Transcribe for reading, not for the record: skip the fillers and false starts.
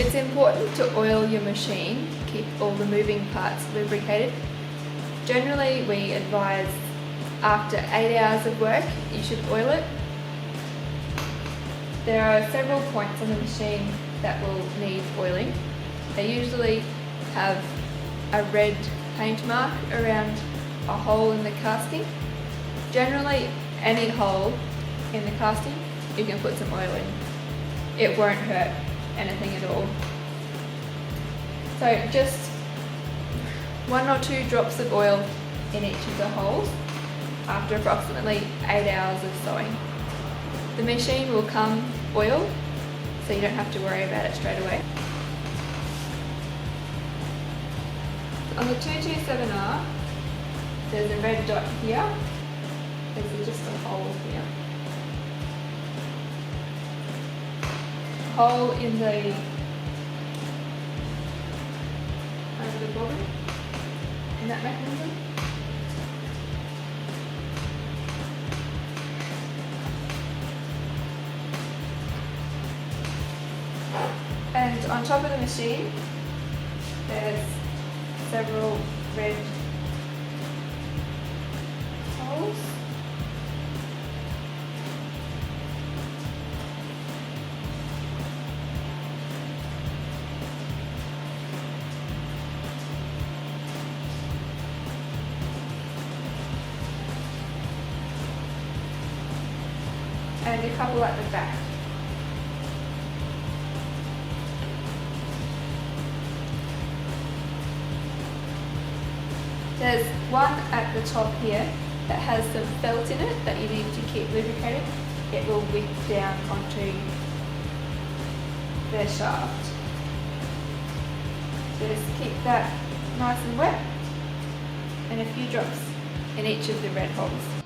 It's important to oil your machine, keep all the moving parts lubricated. Generally, we advise after 8 hours of work, you should oil it. There are several points on the machine that will need oiling. They usually have a red paint mark around a hole in the casting. Generally, any hole in the casting, you can put some oil in. It won't hurt anything at all. So just 1 or 2 drops of oil in each of the holes after approximately 8 hours of sewing. The machine will come oiled, so you don't have to worry about it straight away. On the 227R, there's a red dot here. There's just a hole here. Hole in the over the bobbin in that mechanism. And on top of the machine, there's several red holes. And a couple at the back. There's one at the top here that has some felt in it that you need to keep lubricated. It will wick down onto the shaft. So just keep that nice and wet and a few drops in each of the red holes.